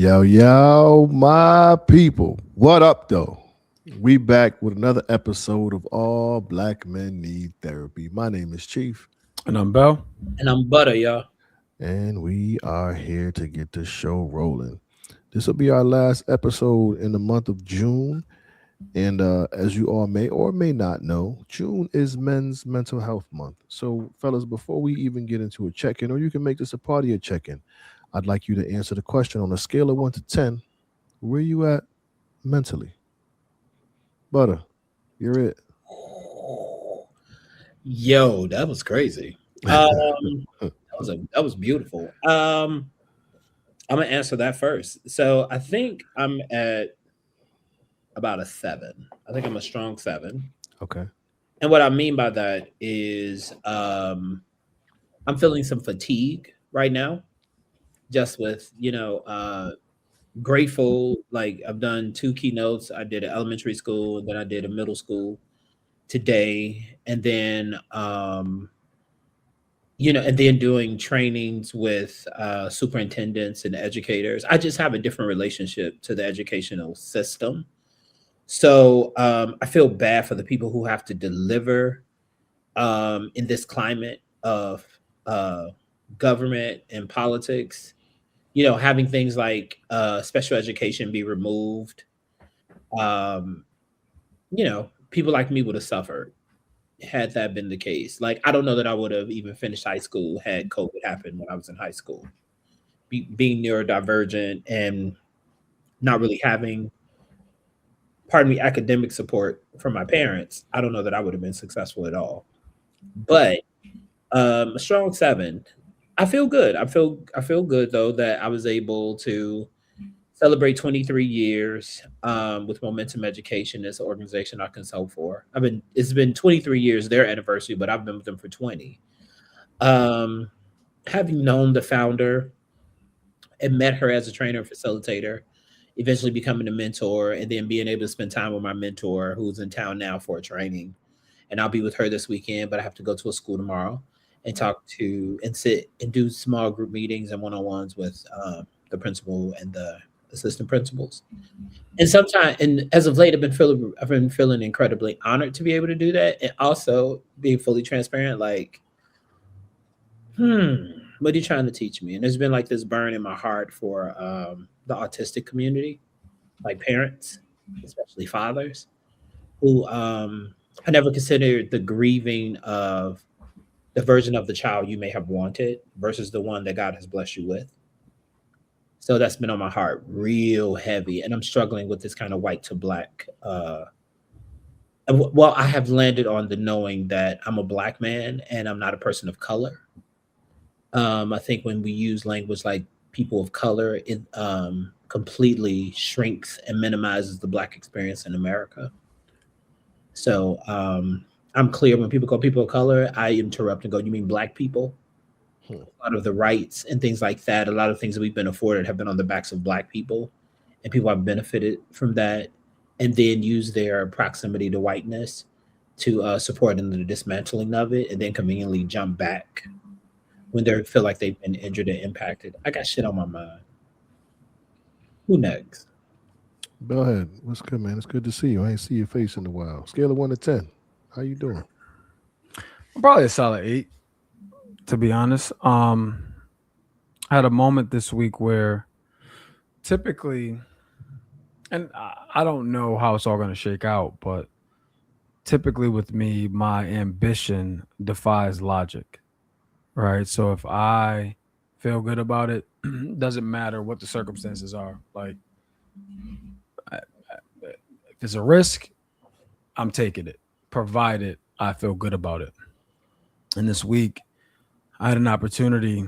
Yo, my people. What up, though? We back with another episode of All Black Men Need Therapy. My name is Chief, And I'm Bell. And I'm Butta, y'all. and we are here to get the show rolling. This will be our last episode in the month of June. And as you all may or may not know, June is Men's Mental Health Month. So, fellas, before we even get into a check in, or you can make this a part of your check in, I'd like you to answer the question on a scale of 1 to 10. Where you at mentally? Butter, you're it. Yo, that was crazy. That was beautiful. I'm gonna answer that first. So I think I'm at about a 7. I think I'm a strong 7. Okay. And what I mean by that is I'm feeling some fatigue right now, just with, grateful. Like I've done 2 keynotes. I did an elementary school and then I did a middle school today. And then and then doing trainings with superintendents and educators. I just have a different relationship to the educational system. So I feel bad for the people who have to deliver in this climate of government and politics. Having things like special education be removed. Um, People like me would have suffered had that been the case. Like, I don't know that I would have even finished high school had COVID happened when I was in high school. Being neurodivergent and not really having, pardon me, academic support from my parents, I don't know that I would have been successful at all. But a strong 7. I feel good. I feel good though that I was able to celebrate 23 years with Momentum Education. This organization I consult for. It's been 23 years their anniversary, but I've been with them for 20. Um, Having known the founder and met her as a trainer and facilitator, eventually becoming a mentor, and then being able to spend time with my mentor who's in town now for a training. And I'll be with her this weekend, but I have to go to a school tomorrow and talk to and sit and do small group meetings and one-on-ones with the principal and the assistant principals. And sometimes, and as of late, I've been feeling incredibly honored to be able to do that, and also being fully transparent. Like, what are you trying to teach me? And there's been like this burn in my heart for the autistic community, like parents, especially fathers, who I never considered the grieving of the version of the child you may have wanted versus the one that God has blessed you with. So that's been on my heart real heavy. And I'm struggling with this kind of white to black. Well, I have landed on the knowing that I'm a black man and I'm not a person of color. I think when we use language like people of color, it completely shrinks and minimizes the black experience in America. So I'm clear when people call people of color, I interrupt and go, "You mean black people?" Hmm. A lot of the rights and things like that, a lot of things that we've been afforded have been on the backs of black people, and people have benefited from that, and then use their proximity to whiteness to support in the dismantling of it, and then conveniently jump back when they feel like they've been injured and impacted. I got shit on my mind. Who next? Go ahead. What's good, man? It's good to see you. I ain't see your face in a while. Scale of 1 to 10. How you doing? I'm probably a solid 8, to be honest. I had a moment this week where typically, and I don't know how it's all going to shake out, but typically with me, my ambition defies logic, right? So if I feel good about it, doesn't matter what the circumstances are. Like, if it's a risk, I'm taking it, provided I feel good about it. And this week, I had an opportunity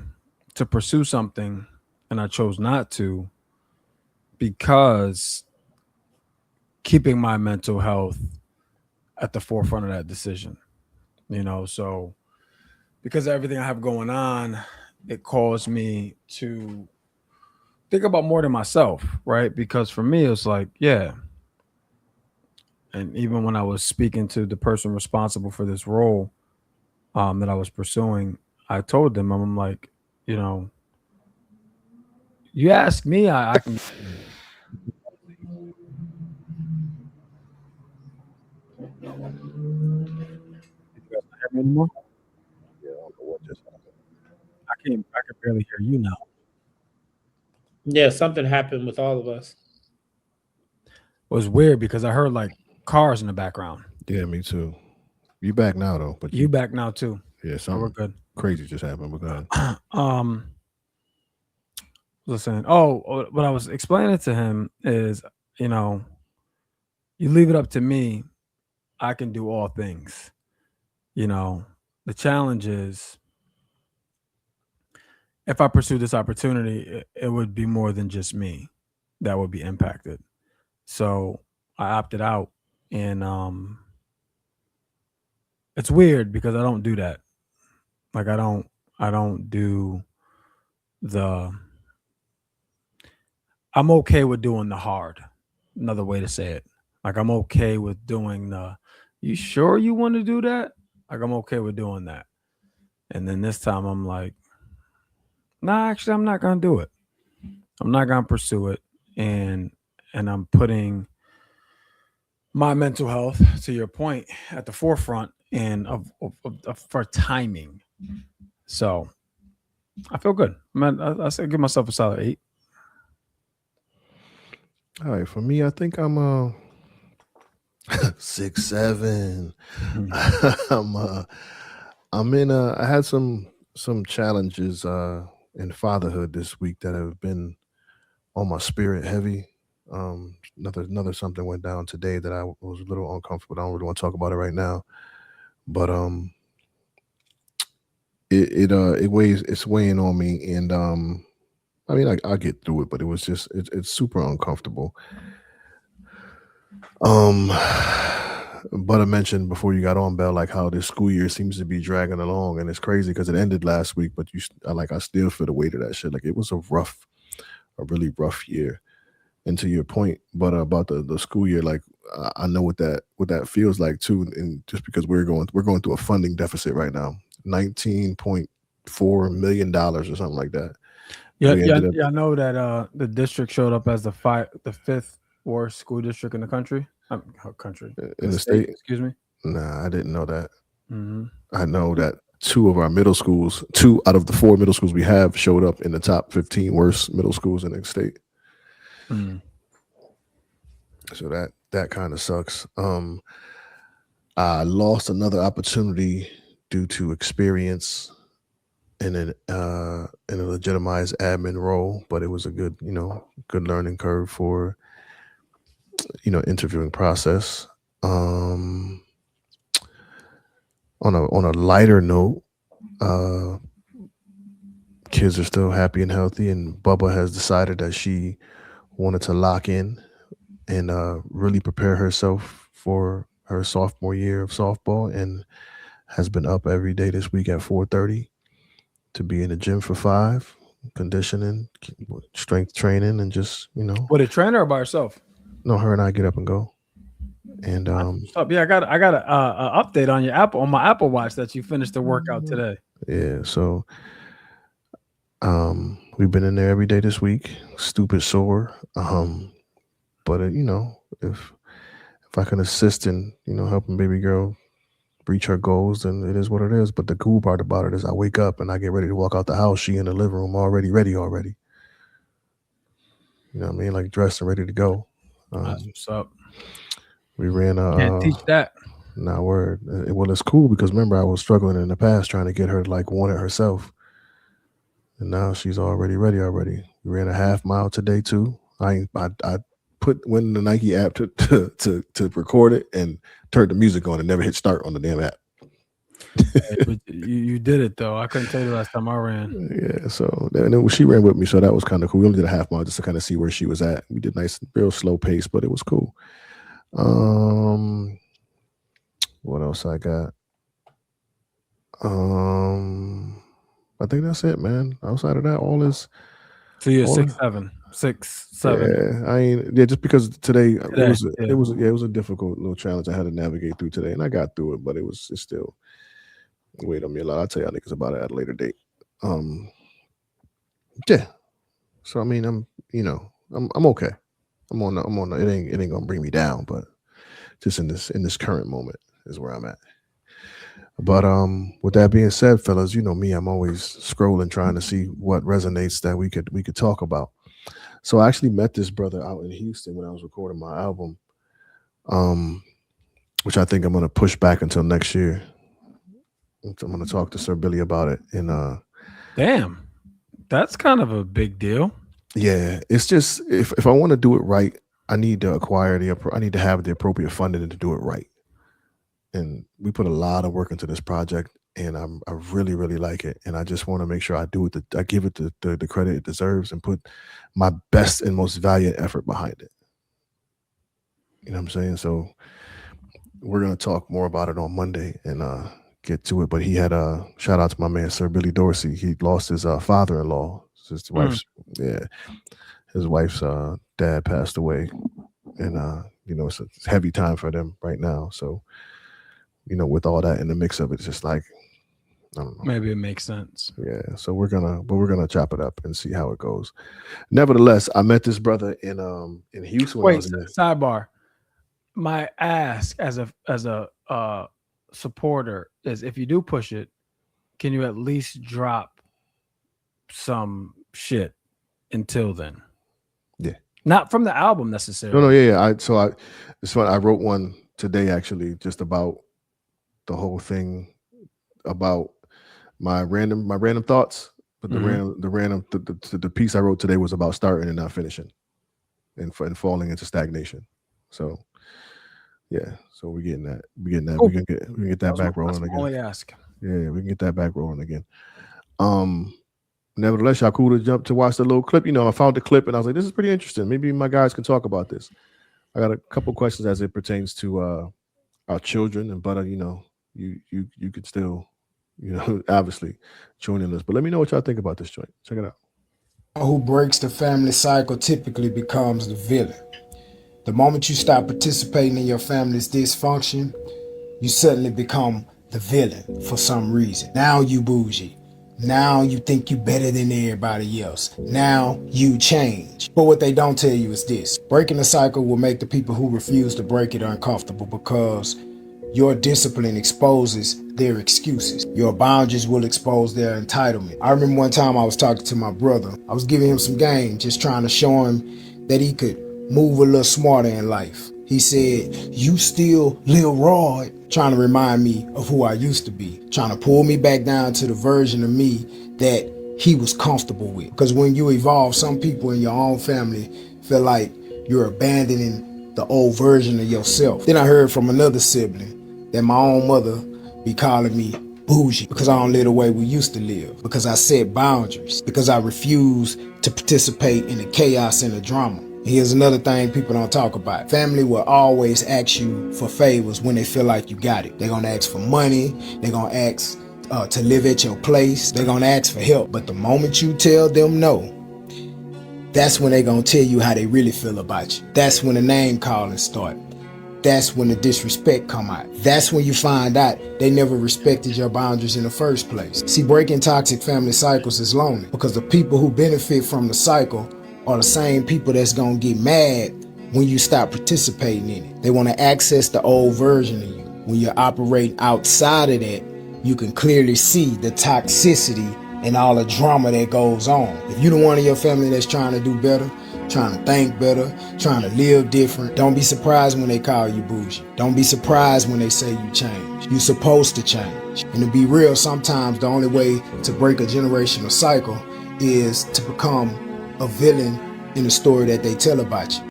to pursue something, and I chose not to because keeping my mental health at the forefront of that decision. So because of everything I have going on, it caused me to think about more than myself, right? Because for me, it's like, yeah. And even when I was speaking to the person responsible for this role that I was pursuing, I told them, I'm like, you know, You ask me, I can. You guys not hear me anymore? Yeah, I don't know what just happened. I can't. I can barely hear you now. Yeah, something happened with all of us. It was weird because I heard like cars in the background. Yeah, me too. You back now though, but You you back now too, yeah, so we're something good. crazy just happened. But go ahead. um, listen. Oh, what I was explaining to him is, you know, you leave it up to me. I can do all things. You know, the challenge is if I pursue this opportunity, it would be more than just me that would be impacted. So I opted out, and it's weird because I don't do that. Like I don't do the. I'm okay with doing the hard. Another way to say it. Like I'm okay with doing the. You sure you want to do that? Like I'm okay with doing that. And then this time I'm like, nah, actually I'm not gonna do it. I'm not gonna pursue it, and I'm putting my mental health, to your point, at the forefront and of for timing. So I feel good. Man, I say give myself a solid 8. All right, for me, I think I'm 6'7". Mhm. I'm I'm in I had some challenges in fatherhood this week that have been on my spirit heavy. Another something went down today that I was a little uncomfortable. I don't really want to talk about it right now, but it weighs it's weighing on me, and I mean I'll get through it, but it was just it's super uncomfortable. Um, but I mentioned before you got on, Bell, like how this school year seems to be dragging along, and it's crazy because it ended last week. But I still feel the weight of that shit. Like it was a really rough year. And to your point, but about the school year, like I know what that feels like too. And just because we're going through a funding deficit right now, $19.4 million or something like that. Yeah, We yeah, ended up yeah. I know that the district showed up as the fifth worst school district in the country. Country in in the the state. state. Excuse me. Nah, I didn't know that. Hmm. I know that two of our middle schools, two out of the four middle schools we have, showed up in the top 15 worst middle schools in the state. Mm. So that kind of sucks. I lost another opportunity due to experience in a legitimized admin role, but it was a good good learning curve for interviewing process. Um, on a lighter note, uh, kids are still happy and healthy, and Bubba has decided that she wanted to lock in and really prepare herself for her sophomore year of softball, and has been up every day this week at 4:30 to be in the gym for 5, conditioning, strength training, and just With a trainer or by herself? her and I get up and go. And That's what's up. Yeah, I got a update on your Apple on my Apple Watch that you finished the workout today. yeah, so we've been in there every day this week. Stupid sore, but if I can assist in helping baby girl reach her goals, then it is what it is. But the cool part about it is I wake up and I get ready to walk out the house. She in the living room already ready already. You know what I mean? Like dressed and ready to go. That's Um, what's up. we ran Can't teach that. nah, word. Well, it's cool because remember I was struggling in the past trying to get her to like want it herself, and now she's already ready already. We ran a half mile today too. I went in the Nike app to record it and turned the music on and never hit start on the damn app. Hey, but you did it though. I couldn't tell you the last time I ran. Yeah, so and then she ran with me, so that was kind of cool. We only did a half mile just to kind of see where she was at. We did nice, real slow pace, but it was cool. Um, what else I got? Um, I think that's it, man. Outside of that, So you're all 6'7", 6'7" yeah. I ain't yeah. Just because today today. it Yeah. was yeah, it was a difficult little challenge I had to navigate through today, and I got through it, but it's still weighed on me a lot. I'll tell y'all niggas about it at a later date. Um, yeah. So I mean, I'm okay. It ain't gonna bring me down, but just in this current moment is where I'm at. But with that being said, fellas, you know me, I'm always scrolling trying to see what resonates that we could talk about. So I actually met this brother out in Houston when I was recording my album, um, which I think I'm gonna push back until next year. I'm gonna talk to Sir Billy about it. And Damn, that's kind of a big deal. yeah, it's just if I want to do it right, I need to I need to have the appropriate funding to do it right. And we put a lot of work into this project, and I really really like it, and I just want to make sure I do it. I give it the credit it deserves, and put my best and most valiant effort behind it. You know what I'm saying? So we're gonna talk more about it on Monday and get to it. But he had a shout out to my man Sir Billy Dorsey. He lost his father-in-law. His Mm, wife's yeah, his wife's dad passed away, and it's a heavy time for them right now. So with all that in the mix of it, it's just like I don't know. maybe it makes sense. Yeah, so we're gonna chop it up and see how it goes. Nevertheless, I met this brother in Houston when I Wait, was in there. sidebar. My ask as a supporter is if you do push it, can you at least drop some shit until then? Yeah, Not from the album no, necessarily. yeah. It's fun. I wrote one today actually, just about the whole thing about my random thoughts. But Hmm. the piece I wrote today was about starting and not finishing, and falling into stagnation. So yeah, so we're getting that. We're getting that. Cool. We can get that back That's rolling my again. only ask. Yeah, we can get that back rolling again. Um, Nevertheless, y'all cool to jump to watch the little clip. I found the clip and I was like, this is pretty interesting. Maybe my guys can talk about this. I got a couple questions as it pertains to our children and Butta, you could still, obviously join in this. But let me know what y'all think about this joint. Check it out. Who breaks the family cycle typically becomes the villain. The moment you stop participating in your family's dysfunction, you suddenly become the villain for some reason. Now you bougie. Now you think you better than everybody else. Now you change. But what they don't tell you is this. Breaking the cycle will make the people who refuse to break it uncomfortable because your discipline exposes their excuses. Your boundaries will expose their entitlement. I remember one time I was talking to my brother. I was giving him some game, just trying to show him that he could move a little smarter in life. He said, "You still Lil Rod," trying to remind me of who I used to be, trying to pull me back down to the version of me that he was comfortable with. Because when you evolve, some people in your own family feel like you're abandoning the old version of yourself. Then I heard from another sibling that my own mother be calling me bougie because I don't live the way we used to live, because I set boundaries, because I refuse to participate in the chaos and the drama. Here's another thing people don't talk about. Family will always ask you for favors when they feel like you got it. They're gonna ask for money, they're gonna ask to live at your place, they're gonna ask for help. But the moment you tell them no, that's when they're gonna tell you how they really feel about you. That's when the name calling start. That's when the disrespect come out. That's when you find out they never respected your boundaries in the first place. See, breaking toxic family cycles is lonely because the people who benefit from the cycle are the same people that's gonna get mad when you stop participating in it. They want to access the old version of you. When you're operating outside of that, you can clearly see the toxicity and all the drama that goes on. If you're the one in your family that's trying to do better, trying to think better, trying to live different, don't be surprised when they call you bougie. Don't be surprised when they say you change. You're supposed to change. And to be real, sometimes the only way to break a generational cycle is to become a villain in the story that they tell about you.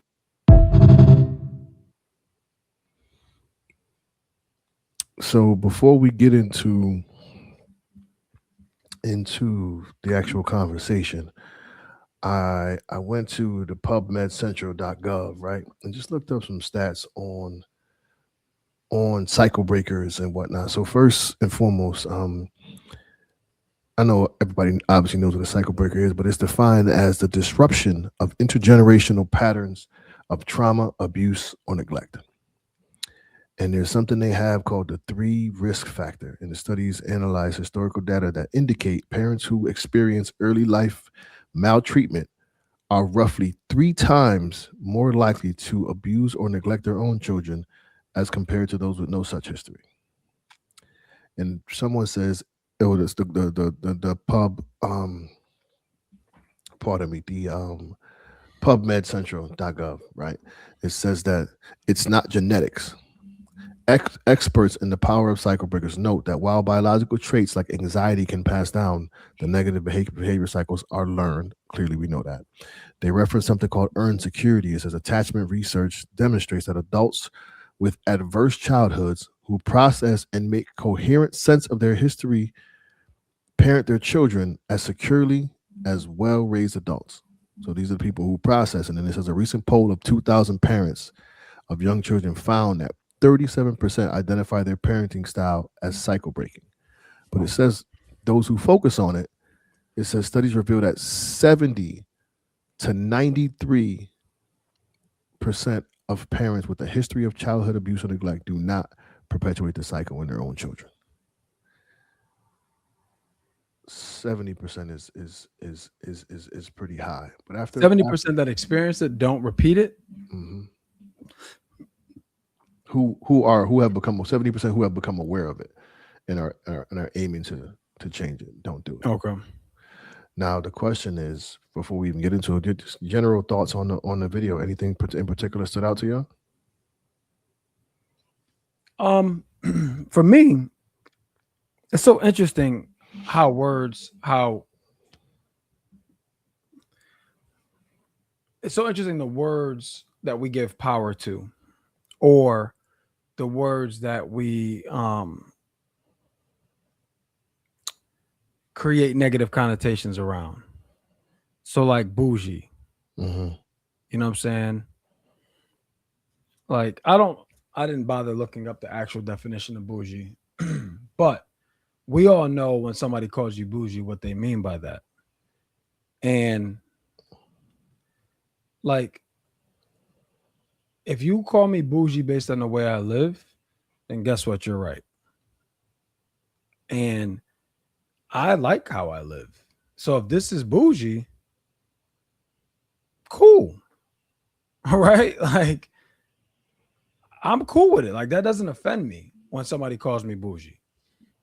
So before we get into the actual conversation, I went to the pubmedcentral.gov, right, and just looked up some stats on cycle breakers and whatnot. So first and foremost, I know everybody obviously knows what a cycle breaker is, but it's defined as the disruption of intergenerational patterns of trauma, abuse, or neglect. And there's something they have called the three risk factor. And the studies analyze historical data that indicate parents who experience early life maltreatment are roughly 3 times more likely to abuse or neglect their own children as compared to those with no such history. And someone says, oh, this, the pub, pardon me, the PubMedCentral.gov, right? It says that it's not genetics. Experts in the power of cycle breakers note that while biological traits like anxiety can pass down, the negative behavior cycles are learned. Clearly, we know that. They reference something called earned security. It says attachment research demonstrates that adults with adverse childhoods who process and make coherent sense of their history parent their children as securely as well-raised adults. So these are the people who process. And then this is a recent poll of 2,000 parents of young children found that 37% identify their parenting style as cycle breaking. But it says those who focus on it, it says studies reveal that 70 to 93% of parents with a history of childhood abuse or neglect do not perpetuate the cycle in their own children. 70% is pretty high. But after 70% that experience it don't repeat it. Mhm. Who have become 70% who have become aware of it and are aiming to change it, don't do it. Okay. Now the question is, before we even get into it, just general thoughts on the video. Anything in particular stood out to you? For me, it's so interesting it's so interesting the words that we give power to, or the words that we create negative connotations around. So like bougie, Mm-hmm. you know what I'm saying? Like I didn't bother looking up the actual definition of bougie, but we all know when somebody calls you bougie what they mean by that. And like if you call me bougie based on the way I live, then guess what? You're right. And I like how I live. So if this is bougie, cool. All right. Like I'm cool with it. Like that doesn't offend me when somebody calls me bougie.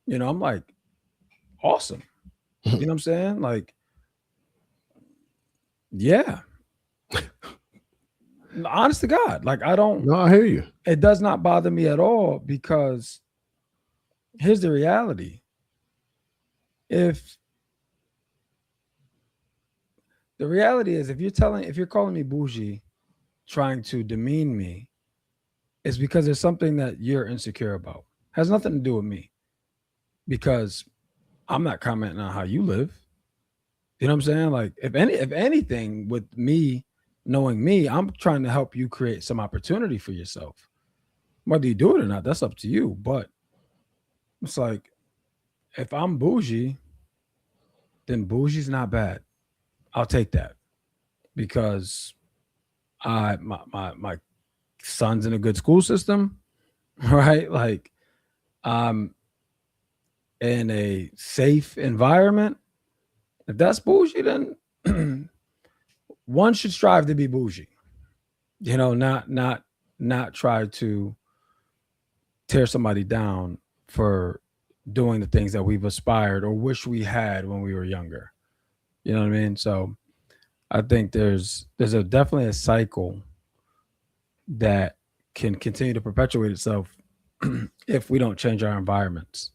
You know, I'm like, awesome. You know what I'm saying? Like, yeah. Honest to God. Like I don't No, I hear you. it does not bother me at all, because here's the reality. If the reality is, if you're calling me bougie, trying to demean me, it's because there's something that you're insecure about. Has nothing to do with me, because I'm not commenting on how you live. You know what I'm saying? Like if anything, with me knowing me, I'm trying to help you create some opportunity for yourself. Whether you do it or not, that's up to you. But it's like if I'm bougie, then bougie's not bad. I'll take that, because my son's in a good school system, right? Like I'm in a safe environment. If that's bougie, then one should strive to be bougie. You know, not try to tear somebody down for doing the things that we've aspired or wish we had when we were younger. You know what I mean? So I think there's definitely a cycle that can continue to perpetuate itself if we don't change our environments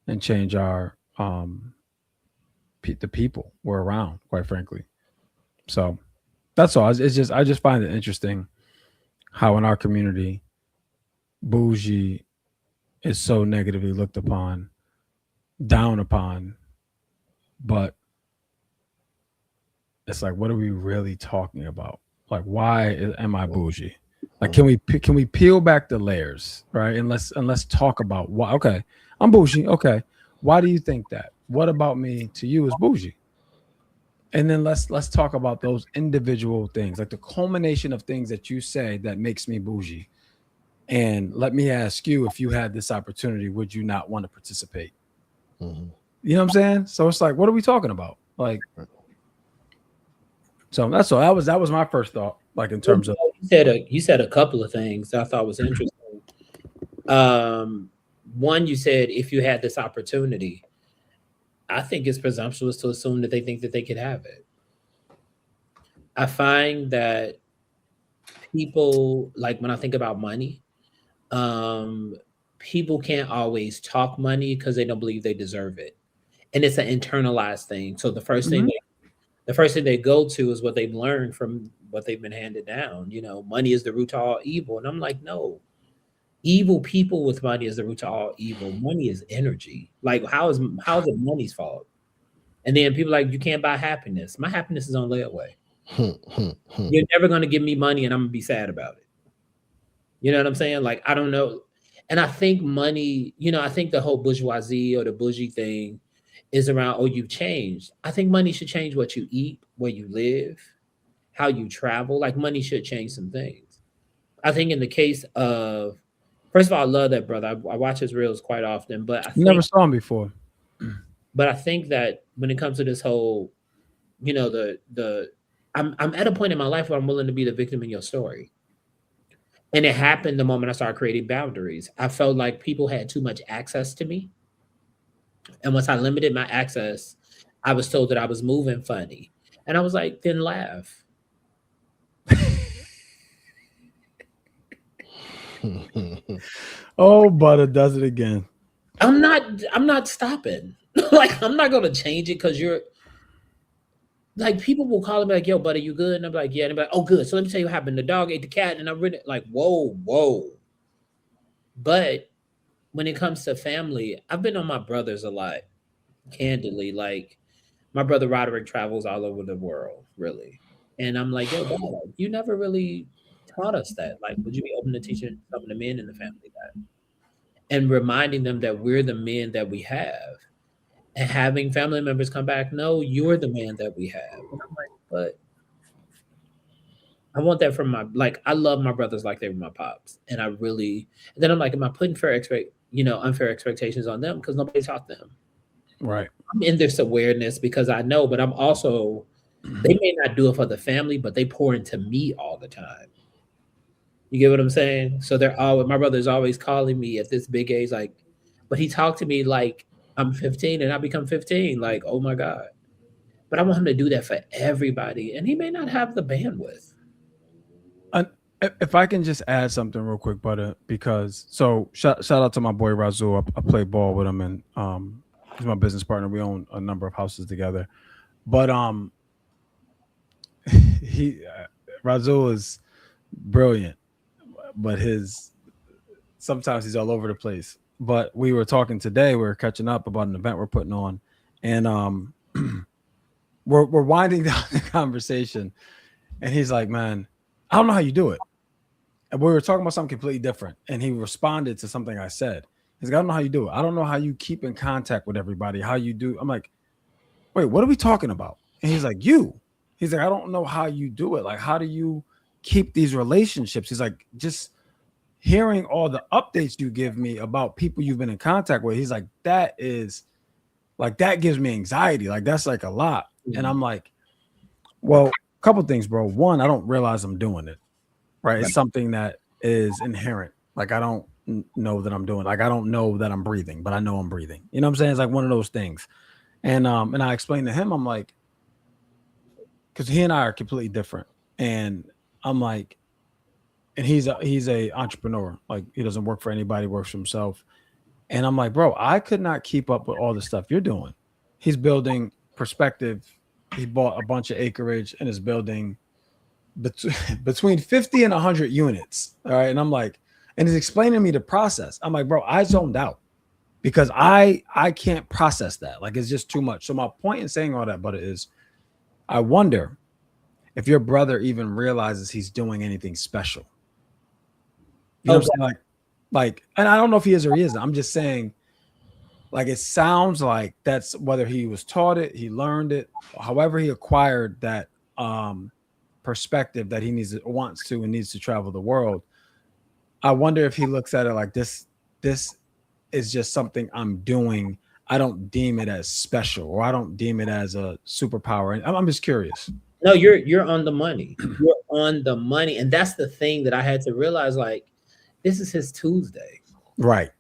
and change our the people we're around, quite frankly. So that's all. It's just I just find it interesting how in our community bougie is so negatively looked upon, down upon, but it's like, what are we really talking about? Like, why am I bougie? Like, can we peel back the layers, right? And let's talk about why. Okay, I'm bougie. Okay, why do you think that? What about me to you is bougie? And then let's talk about those individual things, like the culmination of things that you say that makes me bougie. And let me ask you, if you had this opportunity, would you not want to participate? Mm-hmm. You know what I'm saying? So it's like, what are we talking about? Like, So that's all. That was my first thought, like in terms of You said a couple of things that I thought was interesting. One, you said if you had this opportunity, I think it's presumptuous to assume that they think that they could have it. I find that people, like when I think about money, um, people can't always talk money because they don't believe they deserve it, and it's an internalized thing. So Mhm. the first thing they go to is what they've learned from what they've been handed down. You know, money is the root to all evil, and I'm like, no, evil people with money is the root to all evil. Money is energy. Like, how is it money's fault? And then people are like, you can't buy happiness. My happiness is on layaway. You're never gonna give me money, and I'm gonna be sad about it. You know what I'm saying? Like, I don't know. And I think money, I think the whole bourgeoisie or the bougie thing is around, oh, you've changed. I think money should change what you eat, where you live, how you travel. Like, money should change some things. I think in the case of, first of all, I love that brother. I watch his reels quite often, never saw him before. but I think that when it comes to this whole, the I'm at a point in my life where I'm willing to be the victim in your story. And it happened the moment I started creating boundaries. I felt like people had too much access to me. And once I limited my access, I was told that I was moving funny. And I was like, then laugh. Oh, Butta does it again. I'm not stopping. Like, I'm not gonna change it because you're like, people will call me like, yo, buddy, you good? And I'm like, yeah. And they're like, oh, good. So let me tell you what happened. The dog ate the cat, and I'm really like, whoa, whoa. But when it comes to family, I've been on my brothers a lot, candidly. Like, my brother Roderick travels all over the world, really. And I'm like, yo, dad, like, you never really taught us that. Like, would you be open to teaching some of the men in the family that? And reminding them that we're the men that we have. And having family members come back, no, you're the man that we have. And I'm like, but I want that from like, I love my brothers like they were my pops. And I really, and then I'm like, am I putting unfair expectations on them? Because nobody taught them. Right. I'm in this awareness because I know, but I'm also, they may not do it for the family, but they pour into me all the time. You get what I'm saying? So my brother's always calling me at this big age, like, but he talked to me like I'm 15 and I become 15. Like, oh my God. But I want him to do that for everybody. And he may not have the bandwidth. If I can just add something real quick, Butta, because shout out to my boy Razul. I play ball with him, and he's my business partner. We own a number of houses together. But he Razul is brilliant, but sometimes he's all over the place. But we were talking today. We were catching up about an event we're putting on, and we're winding down the conversation, and he's like, "Man, I don't know how you do it." And we were talking about something completely different, and he responded to something I said. He's like, "I don't know how you do it. I don't know how you keep in contact with everybody. How you do?" I'm like, "Wait, what are we talking about?" And he's like, "You." He's like, "I don't know how you do it. Like, how do you keep these relationships?" He's like, "Just hearing all the updates you give me about people you've been in contact with." He's like, "That gives me anxiety. Like, that's like a lot." And I'm like, "Well, a couple things, bro. One, I don't realize I'm doing it. Right? It's something that is inherent. Like, I don't know that I'm doing. Like, I don't know that I'm breathing, but I know I'm breathing. You know what I'm saying? It's like one of those things." And I explained to him, I'm like, because he and I are completely different, and I'm like, and he's a entrepreneur. Like, he doesn't work for anybody, works for himself. And I'm like, bro, I could not keep up with all the stuff you're doing. He's building perspective. He bought a bunch of acreage and is building between 50 and 100 units. All right. And I'm like, and he's explaining to me the process. I'm like, bro, I zoned out because I can't process that. Like, it's just too much. So my point in saying all that, but is I wonder if your brother even realizes he's doing anything special. You know what I'm saying? Like, and I don't know if he is or he isn't. I'm just saying, like, it sounds like that's whether he was taught it, he learned it, however he acquired that perspective that he wants to and needs to travel the world. I wonder if he looks at it like this is just something I'm doing. I don't deem it as special, or I don't deem it as a superpower. And I'm just curious. No, you're on the money. You're on the money. And that's the thing that I had to realize, like, this is his Tuesday. Right.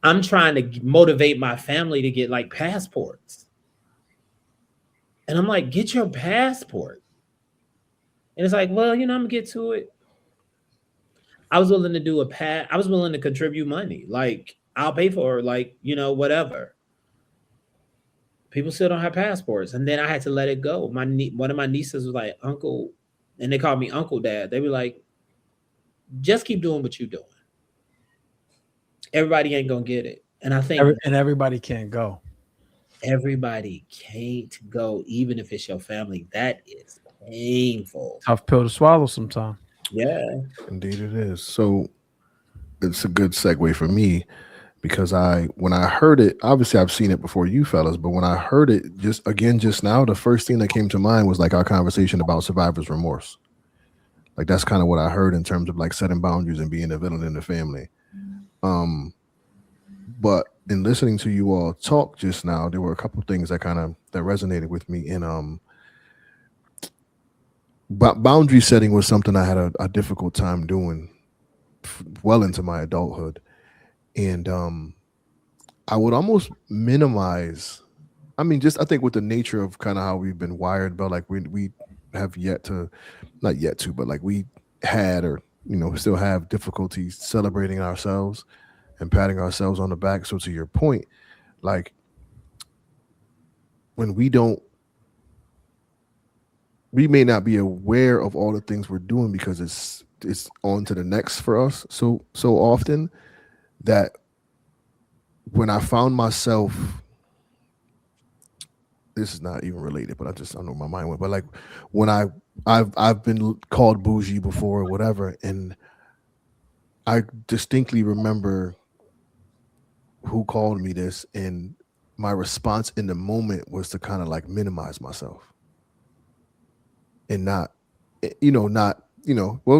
I'm trying to motivate my family to get like passports. And I'm like, get your passport. And it's like, well, I'm gonna get to it. I was willing to do I was willing to contribute money. Like, I'll pay for it, like, whatever. People still don't have passports. And then I had to let it go. One of my nieces was like, Uncle, and they called me Uncle Dad. They were like, just keep doing what you're doing. Everybody ain't gonna get it. And I think And everybody can't go. everybody can't go, even if it's your family. That is painful. Tough pill to swallow sometimes. Yeah. Indeed, it is. So it's a good segue for me because when I heard it, obviously I've seen it before you fellas, but when I heard it just now, the first thing that came to mind was like our conversation about survivor's remorse. Like that's kind of what I heard in terms of like setting boundaries and being a villain in the family. But in listening to you all talk just now, there were a couple things that resonated with me. And boundary setting was something I had a difficult time doing well into my adulthood. And I would almost minimize. I mean, I think with the nature of kind of how we've been wired, but like we have not yet to, but like we had or still have difficulties celebrating ourselves and patting ourselves on the back. So to your point, like when we may not be aware of all the things we're doing because it's on to the next for us so often that when I found myself, this is not even related, but I don't know where my mind went, but like when I've been called bougie before or whatever, and I distinctly remember who called me this, and my response in the moment was to kind of like minimize myself and well,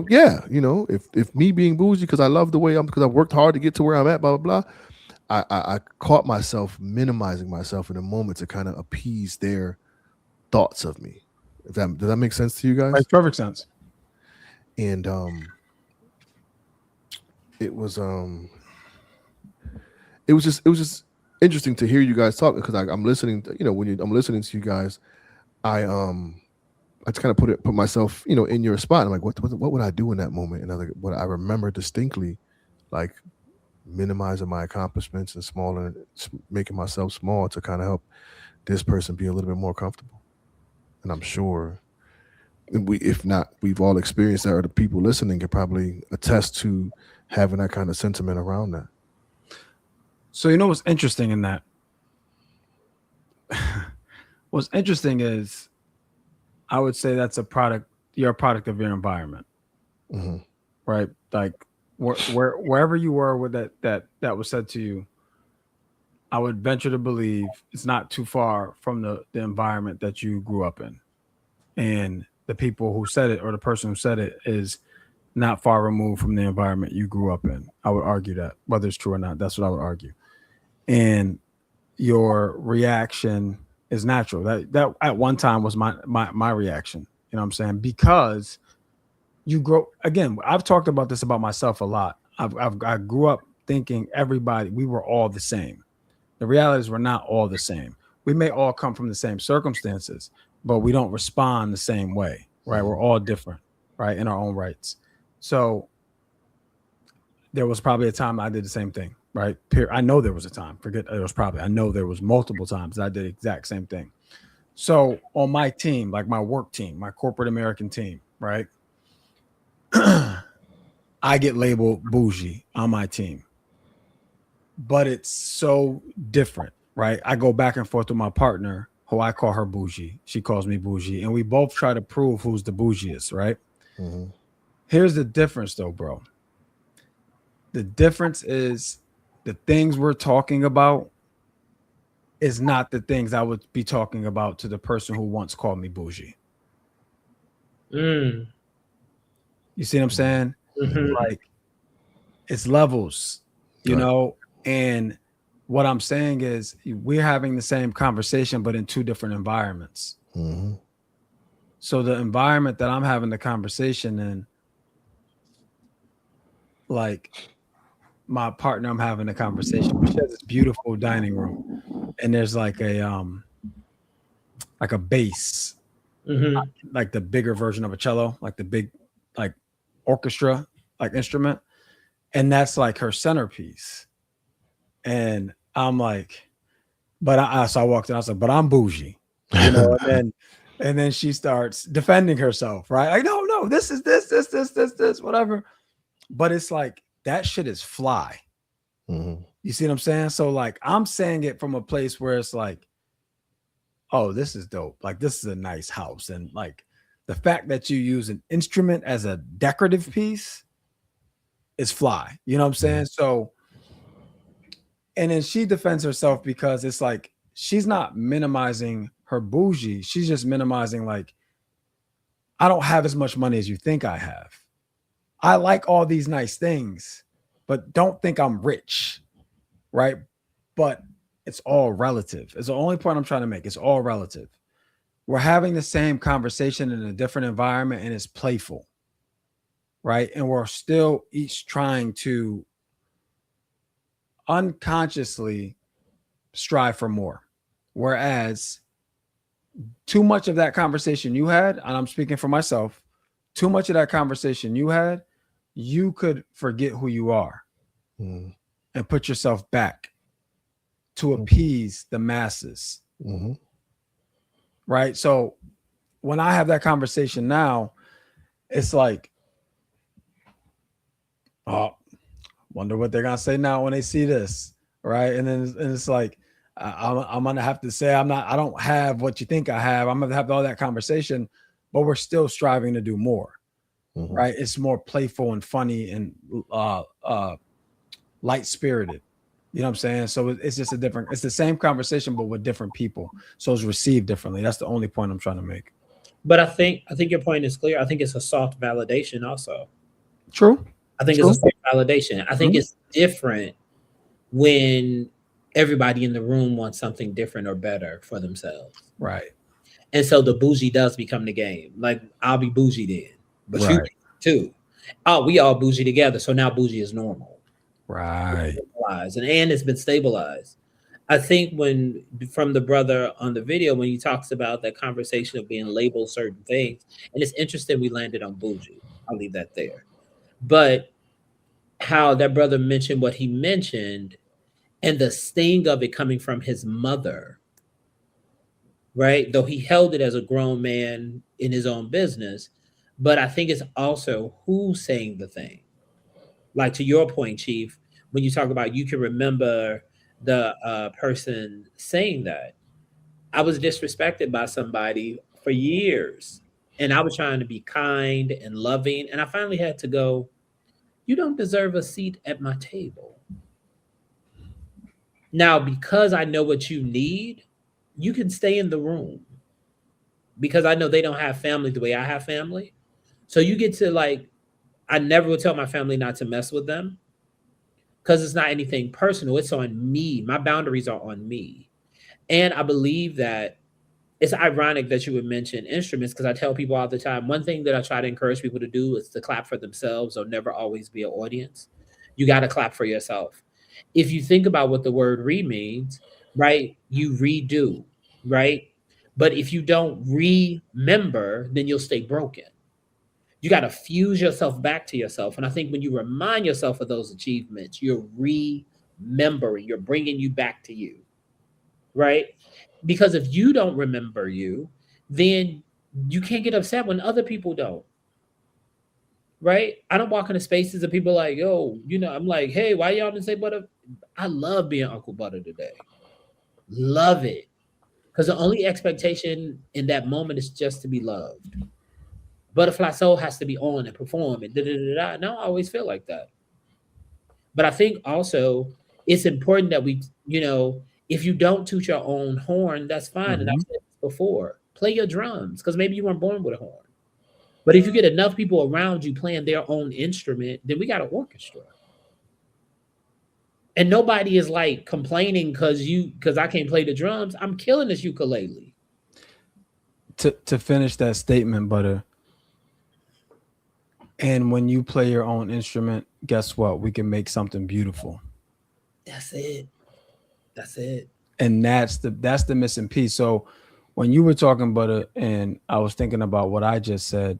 yeah, if me being bougie because I love the way because I've worked hard to get to where I'm at, blah blah blah. I caught myself minimizing myself in a moment to kind of appease their thoughts of me. Does that make sense to you guys? Makes perfect sense. And it was just interesting to hear you guys talk because I'm listening to, I'm listening to you guys, I just kind of put myself in your spot. I'm like, what would I do in that moment? And I was like, what I remember distinctly, like minimizing my accomplishments and making myself small to kind of help this person be a little bit more comfortable. And I'm sure if not, we've all experienced that, or the people listening can probably attest to having that kind of sentiment around that. So what's interesting in that? What's interesting is I would say that's you're a product of your environment. Mm-hmm. Right? Like wherever you were with that was said to you, I would venture to believe it's not too far from the environment that you grew up in. And the people who said it, or the person who said it, is not far removed from the environment you grew up in. I would argue that, whether it's true or not, that's what I would argue. And your reaction is natural. That at one time was my reaction. You know what I'm saying? Because you grow, again, I've talked about this about myself a lot. I grew up thinking we were all the same. The reality is we're not all the same. We may all come from the same circumstances, but we don't respond the same way, right? We're all different, right? In our own rights. So there was probably a time I did the same thing, right? I know there was a time, I know there was multiple times that I did the exact same thing. So on my team, like my work team, my corporate American team, right? I get labeled bougie on my team, but it's so different, right? I go back and forth with my partner, who I call her bougie. She calls me bougie, and we both try to prove who's the bougiest, right? Mm-hmm. Here's the difference though, bro. The difference is the things we're talking about is not the things I would be talking about to the person who once called me bougie. Mm. You see what I'm saying? Mm-hmm. Like, it's levels, you know? And what I'm saying is we're having the same conversation, but in two different environments. Mm-hmm. So the environment that I'm having the conversation in, like my partner, I'm having a conversation. She has this beautiful dining room, and there's like a bass, Mm-hmm. like the bigger version of a cello, like the big like orchestra like instrument, and that's like her centerpiece. And I'm like, but so I walked in, I was like, but I'm bougie, and then she starts defending herself, right? Like, no, this is this, whatever. But it's like that shit is fly. Mhm. You see what I'm saying? So like I'm saying it from a place where it's like, oh, this is dope. Like this is a nice house. And like the fact that you use an instrument as a decorative piece is fly. You know what I'm saying? So and then she defends herself because it's like she's not minimizing her bougie. She's just minimizing like I don't have as much money as you think I have. I like all these nice things, but don't think I'm rich, right? But it's all relative. It's the only point I'm trying to make. It's all relative. We're having the same conversation in a different environment and it's playful, right? And we're still each trying to unconsciously strive for more. Whereas too much of that conversation you had, and I'm speaking for myself, too much of that conversation you had, you could forget who you are Mhm. and put yourself back to appease the masses, Mhm. right? So when I have that conversation now, it's like, oh, wonder what they're gonna say now when they see this, right? And then it's like, I'm gonna have to say I don't have what you think I have. I'm gonna have all that conversation, but we're still striving to do more, Mhm. right? It's more playful and funny and light spirited. You know what I'm saying? So it's just it's the same conversation, but with different people. So it's received differently. That's the only point I'm trying to make. But I think your point is clear. I think it's a soft validation also. True. I think it's a True. soft validation. I think Mhm. it's different when everybody in the room wants something different or better for themselves. Right. And so the bougie does become the game. Like I'll be bougie then, but you Right. too. Oh, we all bougie together. So now bougie is normal. Right. Stabilized, and it's been stabilized. I think when from the brother on the video when he talks about that conversation of being labeled certain things, and it's interesting we landed on bougie. I'll leave that there. But how that brother mentioned what he mentioned and the sting of it coming from his mother, right? Though he held it as a grown man in his own business, but I think it's also who's saying the thing. Like to your point, Chief, when you talk about you can remember the person saying that. I was disrespected by somebody for years, and I was trying to be kind and loving, and I finally had to go, you don't deserve a seat at my table. Now, because I know what you need, you can stay in the room because I know they don't have family the way I have family. So you get to like, I never would tell my family not to mess with them because it's not anything personal. It's on me. My boundaries are on me. And I believe that it's ironic that you would mention instruments because I tell people all the time one thing that I try to encourage people to do is to clap for themselves or never always be an audience. You got to clap for yourself. If you think about what the word re means, right, you redo, right? But if you don't remember, then you'll stay broken. You got to fuse yourself back to yourself. And I think when you remind yourself of those achievements, you're remembering, you're bringing you back to you, right? Because if you don't remember you, then you can't get upset when other people don't, right? I don't walk into spaces and people are like, yo, I'm like, hey, why y'all didn't say butter? I love being Uncle Butter today. Love it. Because the only expectation in that moment is just to be loved. Butterfly Soul has to be on and perform and da da da da. And I don't always feel like that. But I think also it's important that if you don't toot your own horn, that's fine. And I've Mhm. said this before, play your drums because maybe you weren't born with a horn. But if you get enough people around you playing their own instrument, then we got an orchestra. And nobody is like complaining because I can't play the drums. I'm killing this ukulele. to finish that statement, Butter. And when you play your own instrument, guess what? We can make something beautiful. That's it. That's it. And that's the missing piece. So when you were talking, Butter, and I was thinking about what I just said,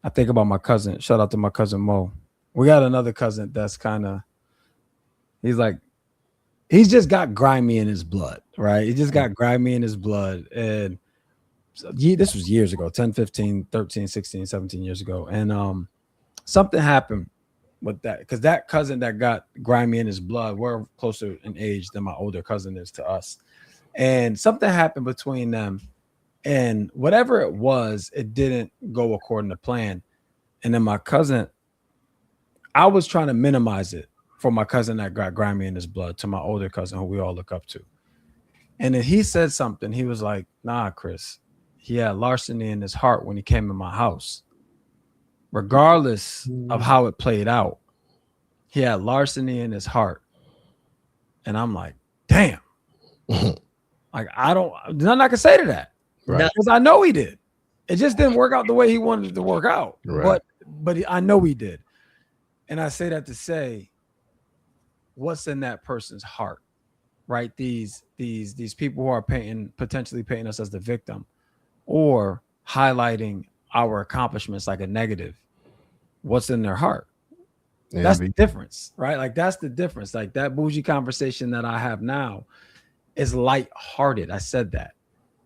I think about my cousin. Shout out to my cousin Mo. We got another cousin that's kind of, he's like, he's just got grimy in his blood, right? He just got grimy in his blood. And so, this was years ago, 10, 15, 13, 16, 17 years ago. And something happened with that, because that cousin that got grimy in his blood, we're closer in age than my older cousin is to us. And something happened between them. And whatever it was, it didn't go according to plan. And then my cousin, I was trying to minimize it for my cousin that got grimy in his blood to my older cousin who we all look up to. And then he said something. He was like, nah, Chris, he had larceny in his heart when he came in my house. Regardless of how it played out, he had larceny in his heart. And I'm like, damn. Like, there's nothing I can say to that. Right. Because I know he did. It just didn't work out the way he wanted it to work out. Right. But I know he did. And I say that to say, what's in that person's heart, right? These people who are potentially painting us as the victim, or highlighting our accomplishments like a negative. What's in their heart? Envy. That's the difference, right? Like, that's the difference. Like, that bougie conversation that I have now is lighthearted. I said that,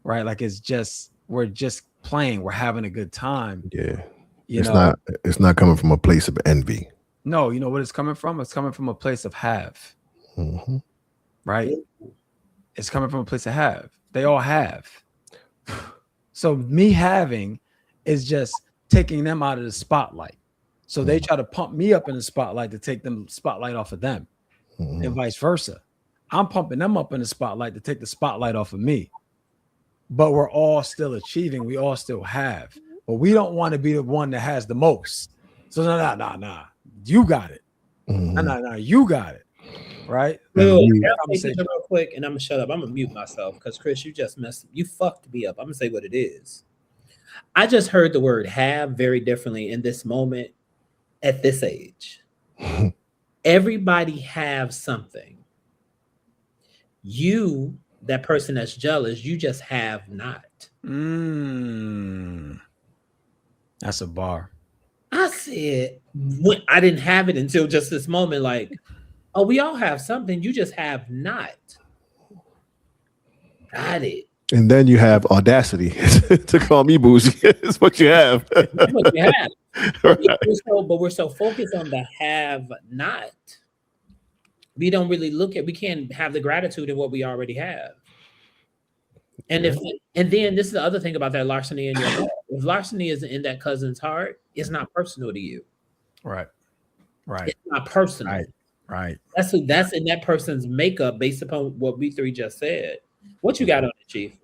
right? Like, we're just playing. We're having a good time. Yeah. It's not coming from a place of envy. No, you know what it's coming from? It's coming from a place of have, right? It's coming from a place of have. They all have. So me having is just taking them out of the spotlight. So they try to pump me up in the spotlight to take them spotlight off of them, and vice versa. I'm pumping them up in the spotlight to take the spotlight off of me. But we're all still achieving. We all still have. But we don't want to be the one that has the most. So nah. You got it. Nah, you got it. Right? Real quick, and I'm gonna shut up. I'm gonna mute myself because Chris, you fucked me up. I'm gonna say what it is. I just heard the word have very differently in this moment at this age. Everybody have something. You, that person that's jealous, you just have not. That's a bar. I said, I didn't have it until just this moment. Like, oh, we all have something. You just have not. Got it. And then you have audacity to call me bougie. It's what you have. That's what you have. Right. But we're so focused on the have not. We don't really we can't have the gratitude in what we already have. And then this is the other thing about that larceny in your heart. If larceny isn't in that cousin's heart, it's not personal to you. Right. It's not personal. Right. That's in that person's makeup based upon what we three just said. What you got on it, Chief?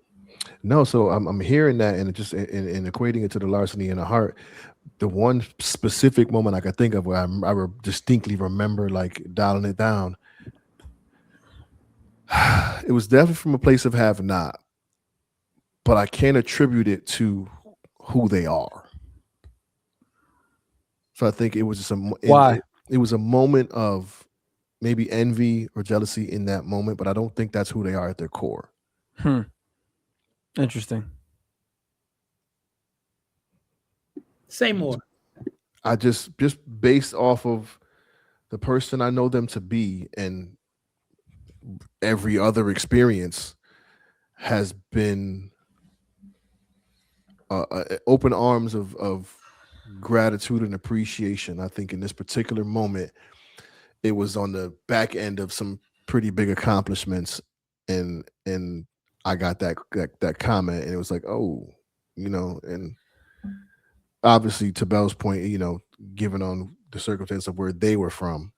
No, so I'm hearing that, and just in equating it to the larceny in the heart. The one specific moment I could think of where I distinctly remember like dialing it down. It was definitely from a place of have not, but I can't attribute it to who they are. So I think it was just why it was a moment of maybe envy or jealousy in that moment, but I don't think that's who they are at their core. Interesting. Say more. I just based off of the person I know them to be, and every other experience has been open arms of gratitude and appreciation. I think in this particular moment, it was on the back end of some pretty big accomplishments, and I got that comment, and it was like, oh, and obviously to Bell's point, given on the circumstance of where they were from,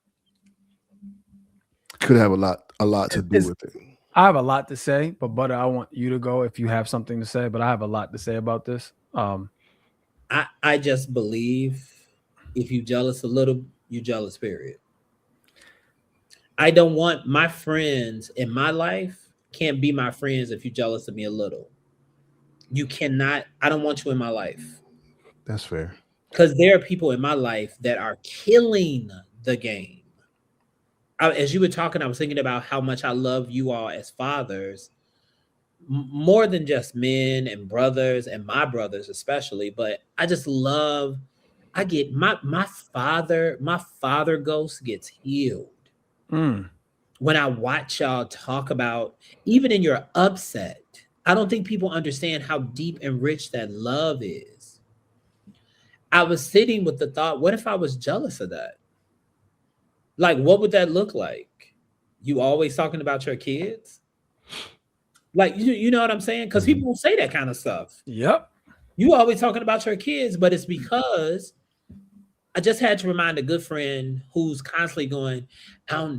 could have a lot to do with it. I have a lot to say, but Butter, I want you to go if you have something to say, but I have a lot to say about this. I just believe if you jealous a little, you jealous, period. I don't want my friends in my life can't be my friends if you jealous of me a little. You cannot, I don't want you in my life. That's fair. Because there are people in my life that are killing the game. As you were talking, I was thinking about how much I love you all as fathers, more than just men and brothers and my brothers especially. But I just love. I get my father ghost gets healed Mm. when I watch y'all talk about, even in your upset. I don't think people understand how deep and rich that love is. I was sitting with the thought, what if I was jealous of that? Like, what would that look like? You always talking about your kids? Like, you know what I'm saying? Because Mhm. people will say that kind of stuff. Yep. You always talking about your kids, but it's because I just had to remind a good friend who's constantly going,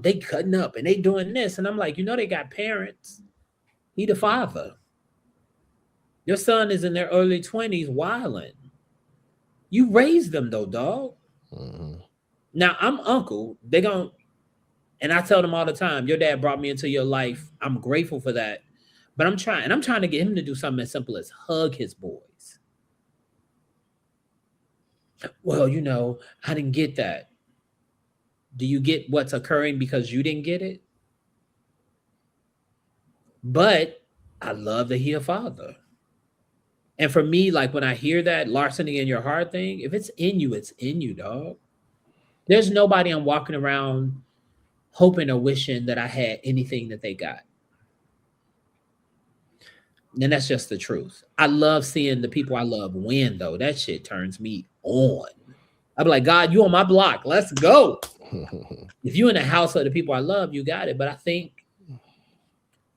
they cutting up and they doing this. And I'm like, they got parents. He the father. Your son is in their early 20s wilding. You raised them though, dog. Mhm. Now I'm uncle. And I tell them all the time, your dad brought me into your life. I'm grateful for that. But I'm trying to get him to do something as simple as hug his boys. Well, I didn't get that. Do you get what's occurring because you didn't get it? But I love that he a father. And for me, like when I hear that larceny in your heart thing, if it's in you, dog. There's nobody I'm walking around hoping or wishing that I had anything that they got. And that's just the truth. I love seeing the people I love win, though. That shit turns me on. I'm like, God, you on my block. Let's go. If you in the house of the people I love, you got it. But I think,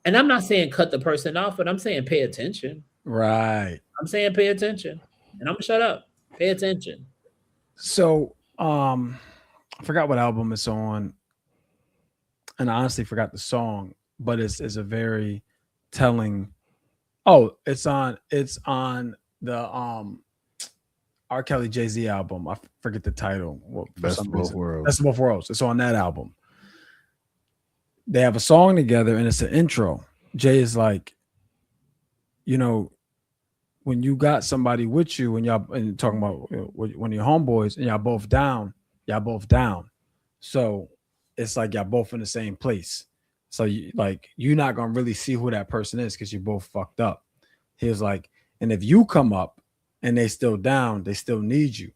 and I'm not saying cut the person off, but I'm saying pay attention. Right. I'm saying pay attention. And I'm gonna shut up. Pay attention. So, I forgot what album it's on, and I honestly forgot the song, but it's a very telling. Oh, it's on the R. Kelly Jay-Z album. I forget the title. Well, for Best some of both reason. worlds. Best of Both Worlds. It's on that album. They have a song together, and it's an intro. Jay is like, when you got somebody with you, and y'all and talking about one of your homeboys, and y'all both down. So it's like y'all both in the same place. So you're not gonna really see who that person is because you're both fucked up. He was like, and if you come up and they still down, they still need you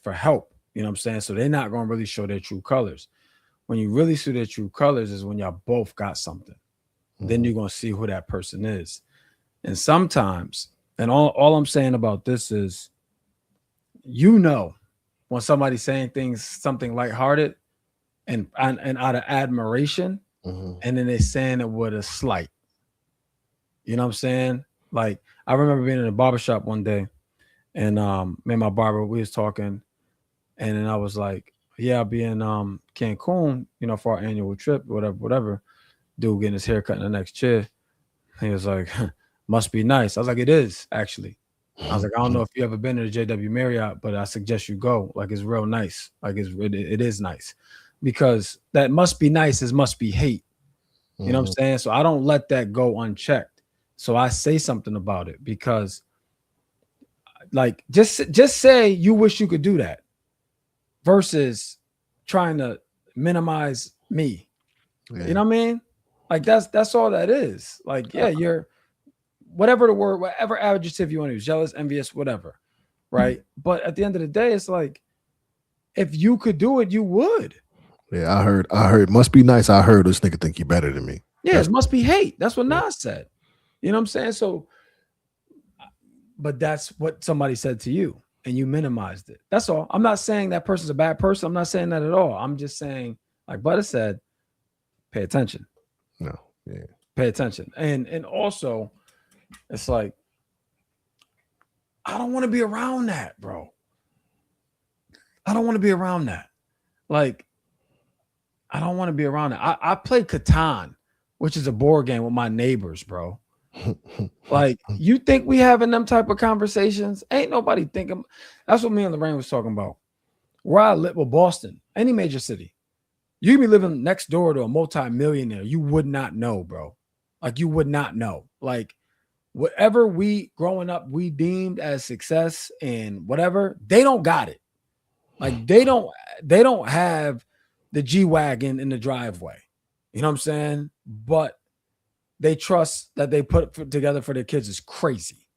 for help. You know what I'm saying? So they're not gonna really show their true colors. When you really see their true colors is when y'all both got something. Then you're gonna see who that person is. And sometimes, and all I'm saying about this is, when somebody's saying something lighthearted and out of admiration, Mhm. and then they're saying it with a slight. You know what I'm saying? Like I remember being in a barbershop one day, and me and my barber, we was talking, and then I was like, yeah, I'll be in Cancun, for our annual trip, whatever. Dude getting his hair cut in the next chair. He was like, must be nice. I was like, it is actually. I was like, I don't know if you ever been to the JW Marriott, but I suggest you go. Like, it's real nice. Like, it is nice, because that must be nice is must be hate. You know what I'm saying? So I don't let that go unchecked. So I say something about it, because, like, just say you wish you could do that, versus trying to minimize me. Yeah. You know what I mean? Like that's all that is. Like, yeah, you're whatever adjective you want to use, jealous, envious, whatever, right? But at the end of the day, it's like, if you could do it, you would. Yeah, I heard must be nice. I heard this nigga think you better than me. Yeah, it must be hate. That's what Nas said. You know what I'm saying? So, but that's what somebody said to you, and you minimized it. That's all. I'm not saying that person's a bad person. I'm not saying that at all. I'm just saying, like Butta said, pay attention. No, yeah. Pay attention. And also, it's like, I don't want to be around that, bro. I don't want to be around that. Like, I don't want to be around it. I play Catan, which is a board game with my neighbors, bro. Like, you think we having them type of conversations? Ain't nobody thinking. That's what me and Lorraine was talking about. Where I live, with Boston, any major city, you can be living next door to a multi-millionaire. You would not know, bro. Like, you would not know. Like, whatever we growing up we deemed as success and whatever, they don't got it. Like they don't have the G-Wagon in the driveway. You know what I'm saying? But they trust that they put together for their kids is crazy.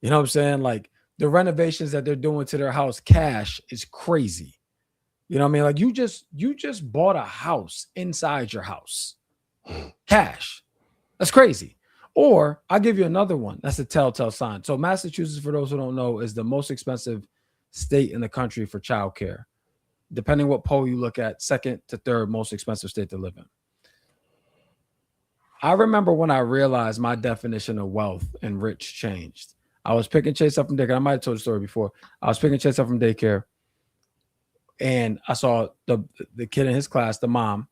You know what I'm saying? Like the renovations that they're doing to their house cash is crazy. You know what I mean? Like you just bought a house inside your house. Cash. That's crazy. Or I'll give you another one. That's a telltale sign. So Massachusetts, for those who don't know, is the most expensive state in the country for childcare. Depending what poll you look at, second to third most expensive state to live in. I remember when I realized my definition of wealth and rich changed. I was picking Chase up from daycare. I might have told the story before. I was picking Chase up from daycare, and I saw the kid in his class, the mom,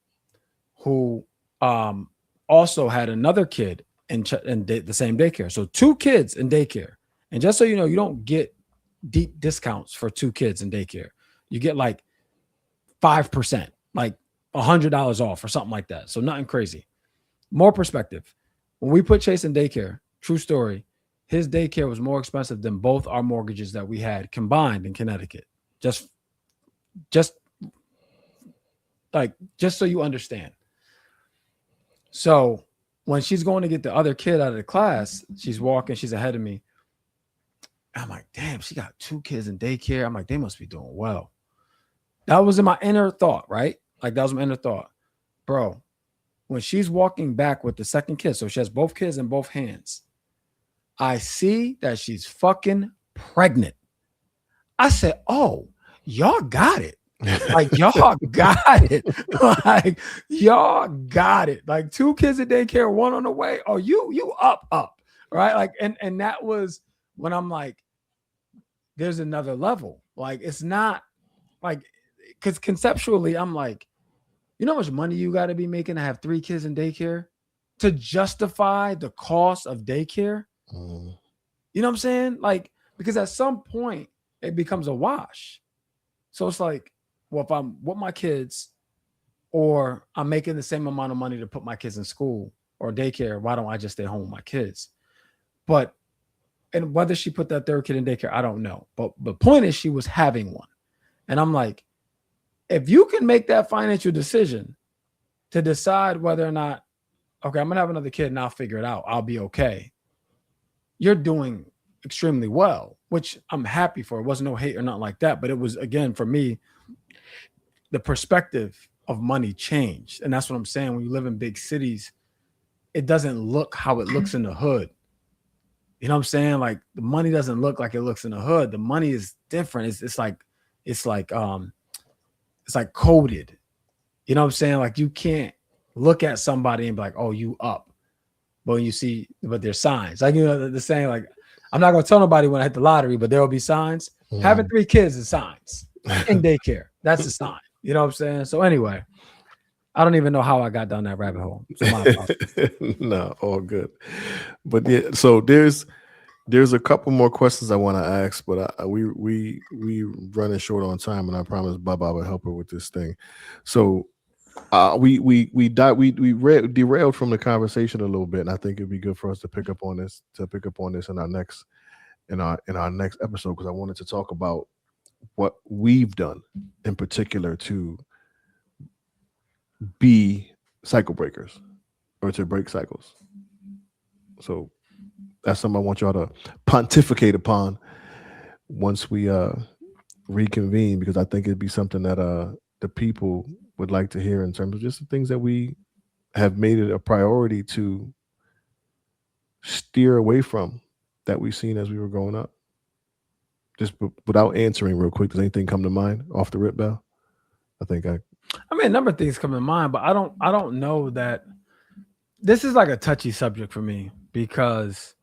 who also had another kid in the same daycare. So 2 kids in daycare. And just so you know, you don't get deep discounts for 2 kids in daycare. You get like 5%, like $100 off or something like that. So nothing crazy. More perspective. When we put Chase in daycare, true story, his daycare was more expensive than both our mortgages that we had combined in Connecticut. Just so you understand. So when she's going to get the other kid out of the class, she's walking, she's ahead of me. I'm like, damn, she got 2 kids in daycare. I'm like, they must be doing well. That was in my inner thought, right? Like that was my inner thought. Bro, when she's walking back with the second kid, so she has both kids in both hands, I see that she's fucking pregnant. I said, oh, y'all got it. Like y'all got it. Like y'all got it. Like 2 kids in daycare, 1 on the way. Oh, you up. Right? Like, and that was when I'm like, there's another level. Like it's not like, because conceptually, I'm like, you know how much money you got to be making to have 3 kids in daycare to justify the cost of daycare? You know what I'm saying? Like, because at some point it becomes a wash. So it's like, well, if I'm with my kids or I'm making the same amount of money to put my kids in school or daycare, why don't I just stay home with my kids? But, and whether she put that 3rd kid in daycare, I don't know. But the point is she was having one. And I'm like, if you can make that financial decision to decide whether or not, okay, I'm going to have another kid and I'll figure it out, I'll be okay, you're doing extremely well, which I'm happy for. It wasn't no hate or nothing like that. But it was, again, for me, the perspective of money changed. And that's what I'm saying. When you live in big cities, it doesn't look how it looks in the hood. You know what I'm saying? Like the money doesn't look like it looks in the hood. The money is different. It's like coded. You know what I'm saying? Like you can't look at somebody and be like, oh, you up. But when you see, but there's signs. Like, you know, the saying, like, I'm not gonna tell nobody when I hit the lottery, but there will be signs. Having 3 kids is signs in daycare. That's a sign. You know what I'm saying? So anyway, I don't even know how I got down that rabbit hole. So my apologies. No, all good. But yeah, so there's a couple more questions I want to ask, but we running short on time, and I promised Bubba I would help her with this thing. So we derailed from the conversation a little bit, and I think it'd be good for us to pick up on this in our next episode, because I wanted to talk about what we've done in particular to be cycle breakers or to break cycles. So that's something I want y'all to pontificate upon once we reconvene, because I think it'd be something that the people would like to hear in terms of just the things that we have made it a priority to steer away from that we've seen as we were growing up. Just without answering real quick, does anything come to mind off the rip, Bell? I mean, a number of things come to mind, but I don't know that this is like a touchy subject for me, because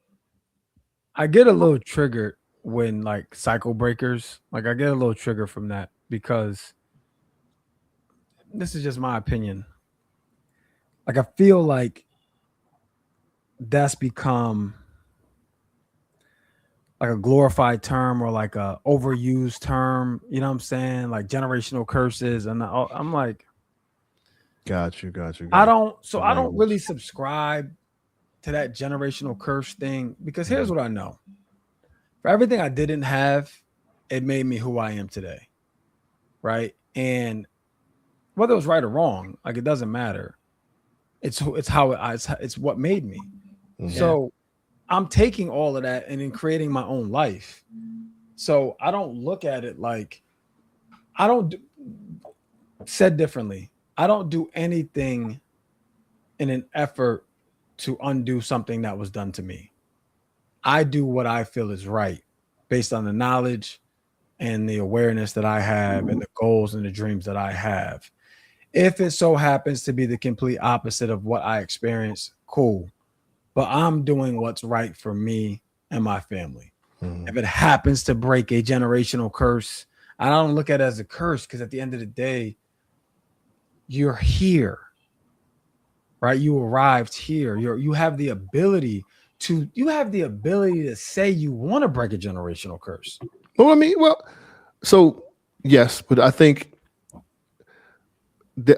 I get a little triggered when like cycle breakers, like I get a little trigger from that, because this is just my opinion. Like I feel like that's become like a glorified term or like a overused term. You know what I'm saying? Like generational curses. And I'm like, got you. I don't really subscribe to that generational curse thing because here's what I know. For everything I didn't have, it made me who I am today. Right. And whether it was right or wrong, like it doesn't matter. It's how it's what made me. Yeah. So I'm taking all of that and then creating my own life. So I don't look at it like I don't do, said differently. I don't do anything in an effort to undo something that was done to me. I do what I feel is right based on the knowledge and the awareness that I have and the goals and the dreams that I have. If it so happens to be the complete opposite of what I experienced, cool. But I'm doing what's right for me and my family. If it happens to break a generational curse, I don't look at it as a curse because at the end of the day, you're here, right? You arrived here. You have the ability to say you want to break a generational curse. Well, I mean, so yes, but I think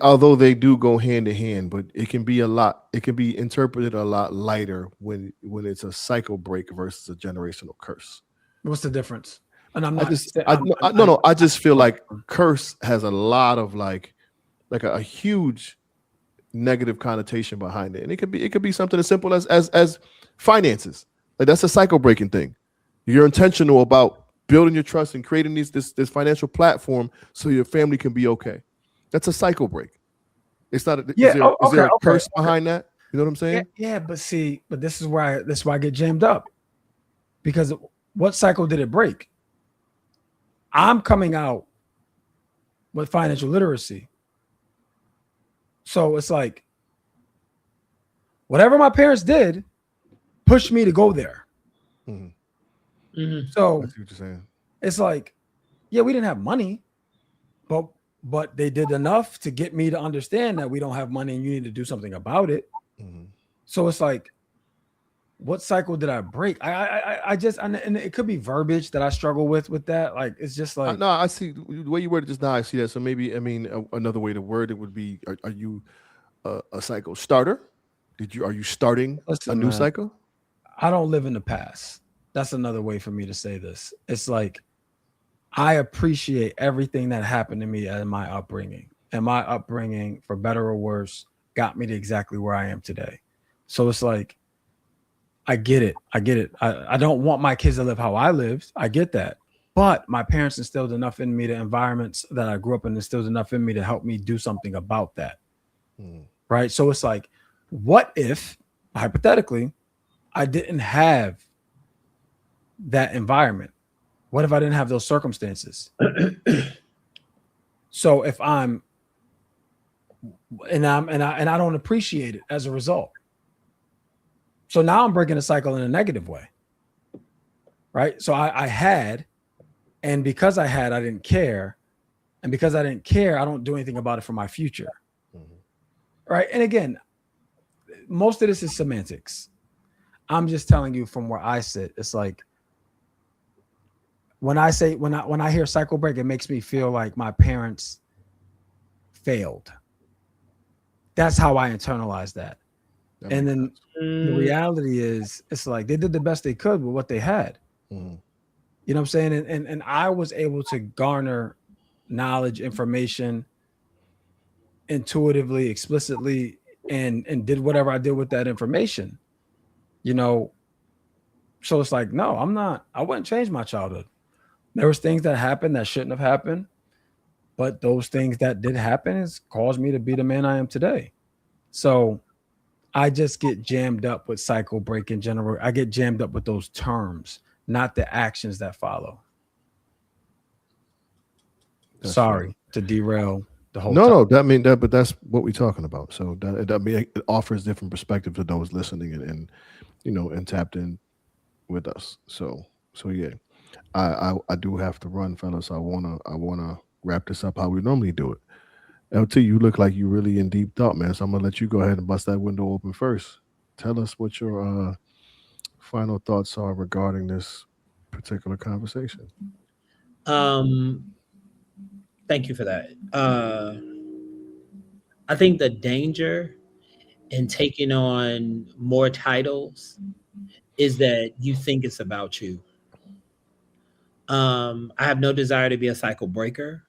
although they do go hand in hand, but it can be a lot. It can be interpreted a lot lighter when it's a cycle break versus a generational curse. What's the difference? And I'm I not. just, I'm, no. I just feel like curse has a lot of like a huge negative connotation behind it, and it could be something as simple as finances. Like that's a cycle breaking thing. You're intentional about building your trust and creating this financial platform so your family can be okay. That's a cycle break. It's not. Yeah. Is there a Okay. curse behind that? You know what I'm Yeah. saying? Yeah. But this is why I get jammed up because what cycle did it break? I'm coming out with financial literacy. So it's like whatever my parents did pushed me to go there. Mhm. So I see what you're saying. it's like, yeah, we didn't have money, but they did enough to get me to understand that we don't have money and you need to do something about it. So it's like, what cycle did I break? I just and it could be verbiage that I struggle with that. Like it's just like No, I see the way you worded it just now. I see that. So maybe I mean another way to word it would be: Are you a cycle starter? Are you starting a listen, new man, cycle? I don't live in the past. That's another way for me to say this. It's like I appreciate everything that happened to me in my upbringing. And my upbringing, for better or worse, got me to exactly where I am today. So it's like, I get it. I get it. I don't want my kids to live how I lived. I get that. But my parents instilled enough in me, the environments that I grew up in instilled enough in me to help me do something about that. Right. So it's like, what if, hypothetically, I didn't have that environment? What if I didn't have those circumstances? So if I'm and I don't appreciate it as a result. So now I'm breaking a cycle in a negative way. Right? So I had, and because I had, I didn't care. And because I didn't care, I don't do anything about it for my future. Right? And again, most of this is semantics. I'm just telling you from where I sit. It's like when I hear cycle break, it makes me feel like my parents failed. That's how I internalize that. And then the reality is it's like they did the best they could with what they had. You know what I'm saying? And I was able to garner knowledge, information intuitively, explicitly, and did whatever I did with that information. You know, so it's like, no, I wouldn't change my childhood. There was things that happened that shouldn't have happened, but those things that did happen has caused me to be the man I am today. So I just get jammed up with cycle break in general. I get jammed up with those terms, not the actions that follow. Sorry to derail the whole No, time. no, that mean that, but that's what we're talking about. So that mean it offers different perspective to those listening and and tapped in with us. So yeah, I do have to run, fellas. I wanna wrap this up how we normally do it. LT, you look like you really in deep thought, man. So I'm gonna let you go ahead and bust that window open first. Tell us what your final thoughts are regarding this particular conversation. Um, Thank you for that. I think the danger and taking on more titles is that you think it's about you. I have no desire to be a cycle breaker.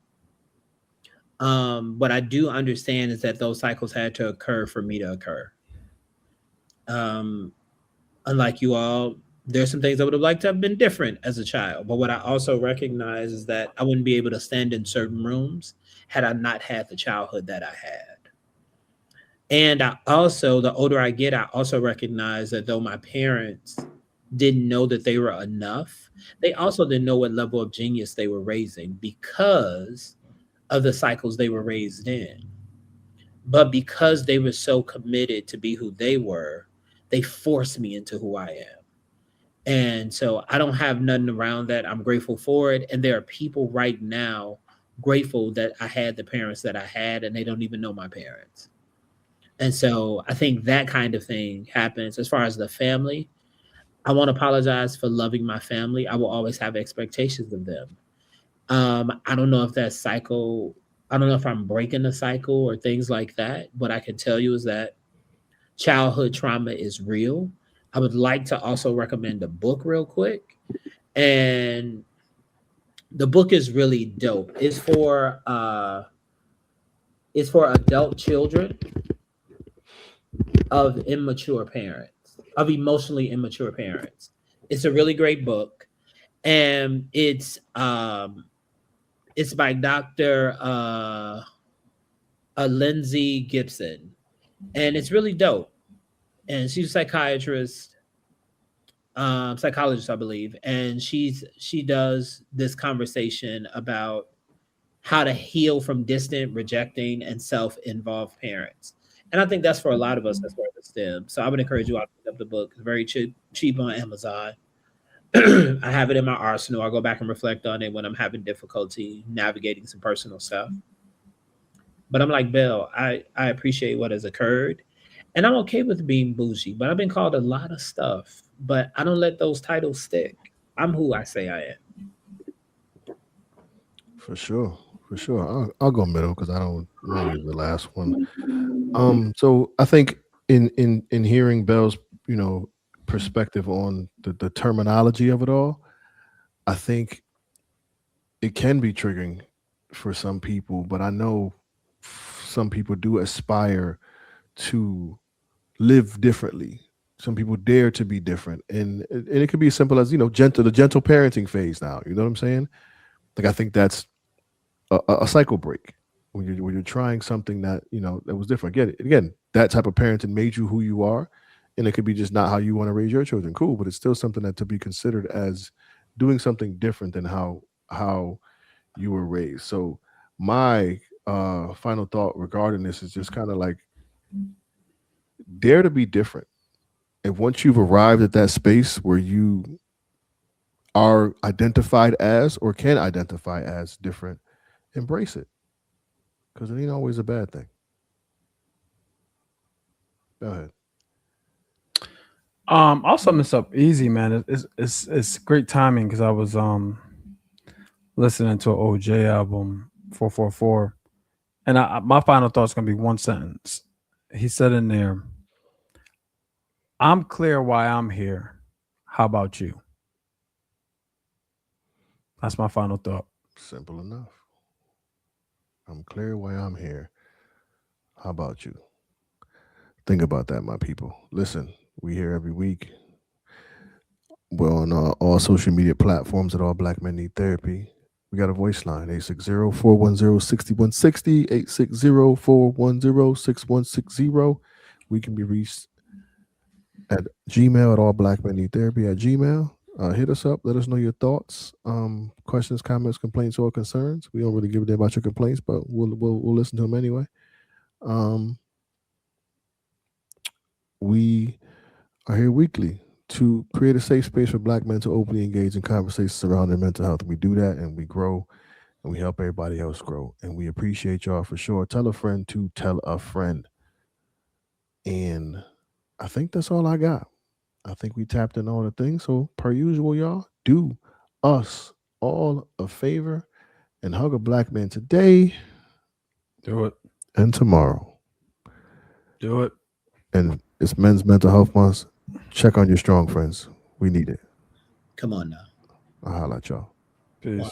What I do understand is that those cycles had to occur for me to occur. Um, Unlike you all, there's some things I would have liked to have been different as a child. But what I also recognize is that I wouldn't be able to stand in certain rooms had I not had the childhood that I had. And I also, the older I get, I also recognize that though my parents didn't know that they were enough, they also didn't know what level of genius they were raising because of the cycles they were raised in. But because they were so committed to be who they were, they forced me into who I am. And so I don't have nothing around that. I'm grateful for it. And there are people right now grateful that I had the parents that I had, and they don't even know my parents. And so I think that kind of thing happens. As far as the family, I want to apologize for loving my family. I will always have expectations of them. I don't know if that cycle, I don't know if I'm breaking the cycle or things like that. What I can tell you is that childhood trauma is real. I would like to also recommend a book real quick. And the book is really dope. It's for adult children of immature parents, of emotionally immature parents. It's a really great book. And it's by Dr. Lindsay Gibson. And it's really dope. And she's a psychologist, I believe, and she does this conversation about how to heal from distant, rejecting, and self-involved parents. And I think that's for a lot of us. That's where it stems. So I would encourage you all to pick up the book. It's very cheap on Amazon. I have it in my arsenal. I'll go back and reflect on it when I'm having difficulty navigating some personal stuff. But I'm like, Bill, I appreciate what has occurred. And I'm okay with being bougie, but I've been called a lot of stuff, but I don't let those titles stick. I'm who I say I am. For sure, for sure. I'll go middle because I don't want to be the last one. So I think in hearing Bell's you know perspective on the terminology of it all, I think it can be triggering for some people, but I know some people do aspire to live differently. Some people dare to be different, and it could be as simple as the gentle parenting phase. Now, you know what I'm saying? Like I think that's a cycle break when you're trying something that that was different. Again, that type of parenting made you who you are, and it could be just not how you want to raise your children. Cool, but it's still something that to be considered as doing something different than how you were raised. So my final thought regarding this is just kind of like dare to be different. And once you've arrived at that space where you are identified as or can identify as different, embrace it because it ain't always a bad thing. Go ahead. I'll sum this up easy, man. It's great timing because I was listening to an OJ album 444, and my final thought is gonna be one sentence. He said in there, "I'm clear why I'm here. How about you?" That's my final thought. Simple enough. I'm clear why I'm here. How about you? Think about that, my people. Listen, we here every week. We're on all social media platforms at All Black Men Need Therapy. We got a voice line, 860-410-6160, 860-410-6160. We can be reached at Gmail at All Black Men Need Therapy at Gmail. Hit us up. Let us know your thoughts, questions, comments, complaints, or concerns. We don't really give a damn about your complaints, but we'll listen to them anyway. Um, we are here weekly to create a safe space for Black men to openly engage in conversations surrounding mental health. We do that and we grow and we help everybody else grow. And we appreciate y'all for sure. Tell a friend to tell a friend. And I think that's all I got. I think we tapped in all the things. So, per usual, y'all, do us all a favor and hug a Black man today Do it. and tomorrow. Do it. and it's Men's Mental Health Month. Check on your strong friends. We need it. Come on now. I'll holla at y'all. Peace.